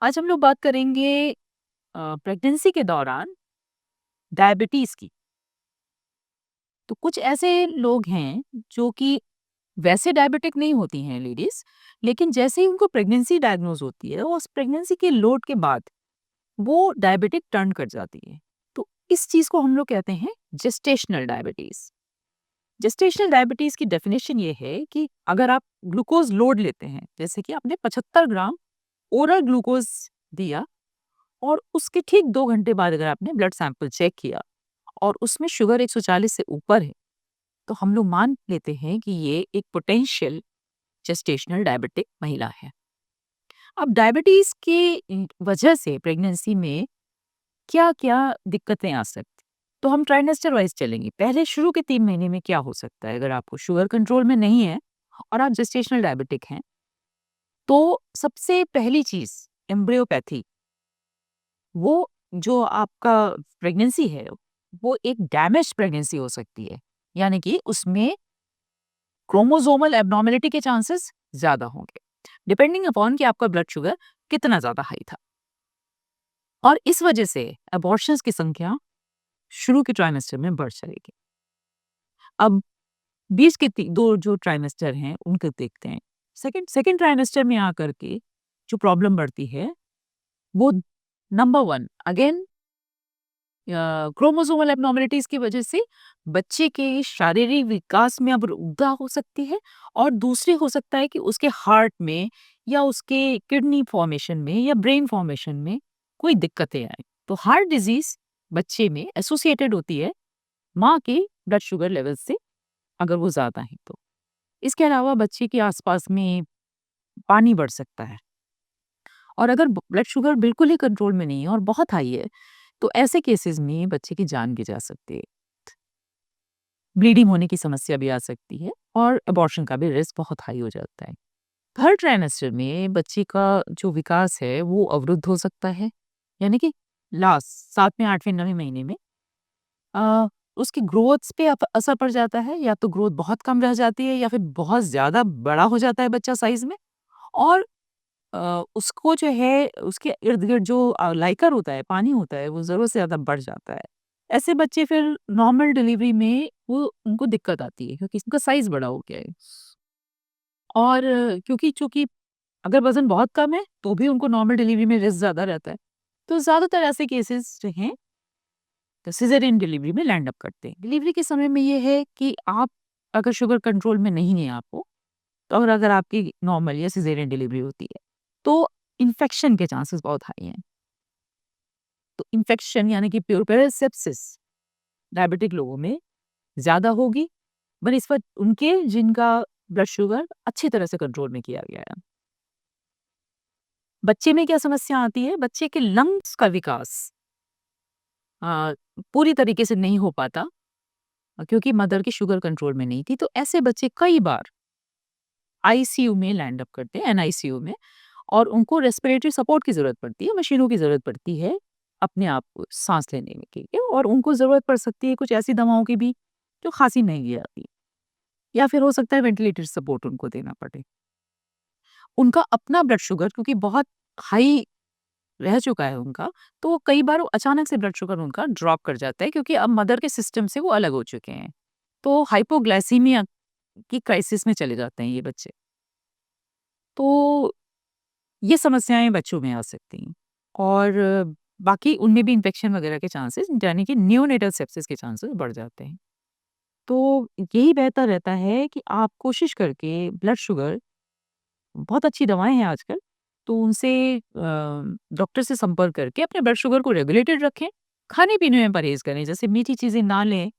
आज हम लोग बात करेंगे प्रेगनेंसी के दौरान डायबिटीज़ की। तो कुछ ऐसे लोग हैं जो कि वैसे डायबिटिक नहीं होती हैं लेडीज़, लेकिन जैसे ही उनको प्रेगनेंसी डायग्नोज़ होती है, उस प्रेगनेंसी के लोड के बाद वो डायबिटिक टर्न कर जाती है। तो इस चीज़ को हम लोग कहते हैं जेस्टेशनल डायबिटीज़। जेस्टेशनल डायबिटीज़ की डेफिनिशन ये है कि अगर आप ग्लूकोज़ लोड लेते हैं, जैसे कि आपने 75 ग्राम ओरल ग्लूकोज़ दिया और उसके ठीक 2 घंटे बाद अगर आपने ब्लड सैंपल चेक किया और उसमें शुगर 140 से ऊपर है, तो हम लोग मान लेते हैं कि ये एक पोटेंशियल जेस्टेशनल डायबिटिक महिला है। अब डायबिटीज़ के वजह से प्रेगनेंसी में क्या-क्या दिक्कतें आ सकती? तो हम ट्राइमेस्टर वाइज़ चलेंगे। पहले शुरू के 3 महीने में क्या हो सकता है अगर आपको शुगर कंट्रोल में नहीं है और आप जेस्टेशनल डायबिटिक हैं, तो सबसे पहली चीज़ एम्ब्रियोपैथी, वो जो आपका प्रेगनेंसी है, वो एक डैमेज्ड प्रेगनेंसी हो सकती है। यानी कि उसमें क्रोमोसोमल एब्नॉर्मैलिटी के चांसेस ज़्यादा होंगे, डिपेंडिंग अपॉन कि आपका ब्लड शुगर कितना ज़्यादा हाई था। और इस वजह से अबॉर्शंस की संख्या शुरू के ट्राइमेस्टर में बढ़ जाएगी। अब बीच के 2 जो ट्राइमेस्टर हैं, उनको देखते हैं। सेकंड सेकंड ट्राइमेस्टर में आकर के जो प्रॉब्लम बढ़ती है, वो नंबर 1 अगेन क्रोमोसोमल एब्नॉर्मैलिटीज़ की वजह से बच्चे के शारीरिक विकास में अवरुद्धा हो सकती है और दूसरी हो सकता है कि उसके हार्ट में या उसके किडनी फॉर्मेशन में या ब्रेन फॉर्मेशन में कोई दिक्कतें आएँ। तो हार्ट डिज़ीज़ बच्चे में एसोसिएटेड होती है माँ के ब्लड शुगर लेवल से, अगर वो ज़्यादा है तो। इसके अलावा बच्चे के आस-पास में पानी बढ़ सकता है और अगर ब ब्लड शुगर बिल्कुल ही कंट्रोल में नहीं है और बहुत हाई है, तो ऐसे केसेज़ में बच्चे की जान भी जा सकती है। ब्लीडिंग होने की समस्या भी आ सकती है और अबॉर्शन का भी रिस्क बहुत हाई हो जाता है। थर्ड ट्राइमेस्टर में बच्चे का जो विकास है वो अवरुद्ध हो सकता है, यानी कि लास्ट 7वें 8वें 9वें महीने में अ, उसकी ग्रोथ्स पे असर पड़ जाता है, या तो ग्रोथ बहुत कम रह जाती है या फिर बहुत ज़्यादा बड़ा हो जाता है बच्चा साइज़ में और उसको जो है उसके इर्द-गिर्द जो लाइकर होता है, पानी होता है, वो ज़रूरत से ज़्यादा बढ़ जाता है। ऐसे बच्चे फिर नॉर्मल डिलीवरी में वो उनको दिक्कत आती है क्योंकि उनका साइज़ बड़ा हो गया है। और क्योंकि चूँकि अगर वज़न बहुत कम है, तो भी उनको नॉर्मल डिलीवरी में रिस्क ज़्यादा रहता है। तो ज़्यादातर ऐसे केसेज़ जो हैं, तो सिज़ेरियन डिलीवरी में लैंड अप करते हैं। डिलीवरी के समय में ये है कि आप अगर शुगर कंट्रोल में नहीं है आपको, तो और अगर आपकी नॉर्मल या सिज़ेरियन डिलीवरी होती है, तो इन्फेक्शन के चांसेस बहुत हाई हैं। तो इन्फेक्शन यानी कि प्यूरपेरल सेप्सिस डायबिटिक लोगों में ज़्यादा होगी बनिस्बत उनके जिनका ब्लड शुगर अच्छी तरह से कंट्रोल में किया गया है। बच्चे में क्या समस्या आती है? बच्चे के लंग्स का विकास अ, पूरी तरीके से नहीं हो पाता क्योंकि मदर की शुगर कंट्रोल में नहीं थी। तो ऐसे बच्चे कई बार आईसीयू में लैंड अप करते हैं, एनआईसीयू में, और उनको रेस्पिरेटरी सपोर्ट की ज़रूरत पड़ती है, मशीनों की ज़रूरत पड़ती है अपने आप को साँस लेने में के लिए, और उनको ज़रूरत पड़ सकती है कुछ ऐसी दवाओं की भी जो खाँसी नहीं ले आती, या फिर हो सकता है वेंटिलेटर सपोर्ट उनको देना पड़े। उनका अपना ब्लड शुगर क्योंकि बहुत हाई रह चुका है उनका, तो वो कई बार वो अचानक से ब्लड शुगर उनका ड्रॉप कर जाता है क्योंकि अब मदर के सिस्टम से वो अलग हो चुके हैं। तो हाइपोग्लाइसीमिया की क्राइसिस में चले जाते हैं ये बच्चे। तो ये समस्याएँ बच्चों में आ सकती हैं और बाकी उनमें भी इन्फेक्शन वगैरह के चांसेस, यानी कि नियोनेटल सेप्सिस के चांसेस बढ़ जाते हैं। तो यही बेहतर रहता है कि आप कोशिश करके ब्लड शुगर, बहुत अच्छी दवाएँ हैं आजकल, तो उनसे डॉक्टर से संपर्क करके अपने ब्लड शुगर को रेगुलेटेड रखें। खाने-पीने में परहेज़ करें, जैसे मीठी चीज़ें ना लें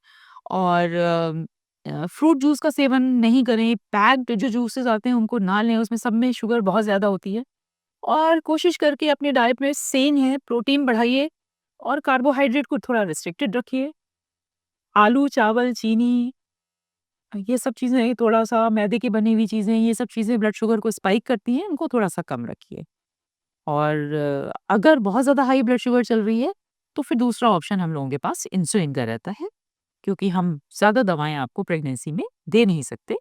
और फ्रूट जूस का सेवन नहीं करें, पैक्ड जो जूसेज़ आते हैं उनको ना लें, उसमें सब में शुगर बहुत ज़्यादा होती है। और कोशिश करके अपनी डाइट में सेम है, प्रोटीन बढ़ाइए और कार्बोहाइड्रेट को थोड़ा रिस्ट्रिक्टेड रखिए। आलू, चावल, चीनी, ये सब चीज़ें, थोड़ा-सा मैदे की बनी हुई चीज़ें, ये सब चीज़ें ब्लड शुगर को स्पाइक करती हैं, उनको थोड़ा-सा कम रखिए। और अगर बहुत ज़्यादा हाई ब्लड शुगर चल रही है, तो फिर दूसरा ऑप्शन हम लोगों के पास इंसुलिन का रहता है, क्योंकि हम ज़्यादा दवाएँ आपको प्रेगनेंसी में दे नहीं सकते।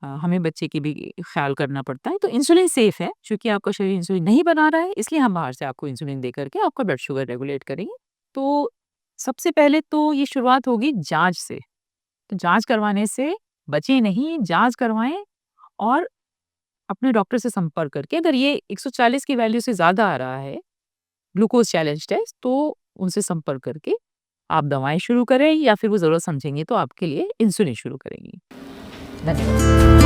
हमें बच्चे की भी ख़्याल करना पड़ता है। तो इंसुलिन सेफ़ है, चूँकि आपका शरीर इंसुलिन नहीं बना रहा है, इसलिए हम बाहर से आपको इंसुलिन दे कर के आपका ब्लड शुगर रेगुलेट करेंगे। तो सबसे पहले तो ये शुरुआत होगी जाँच से। तो जाँच करवाने से बचें नहीं, जाँच करवाएँ और अपने डॉक्टर से संपर्क करके अगर ये 140 की वैल्यू से ज़्यादा आ रहा है, ग्लूकोज़ चैलेंज टेस्ट, तो उनसे संपर्क करके आप दवाएँ शुरू करें या फिर वो ज़रूरत समझेंगे तो आपके लिए इंसुलिन शुरू करेंगी। धन्यवाद।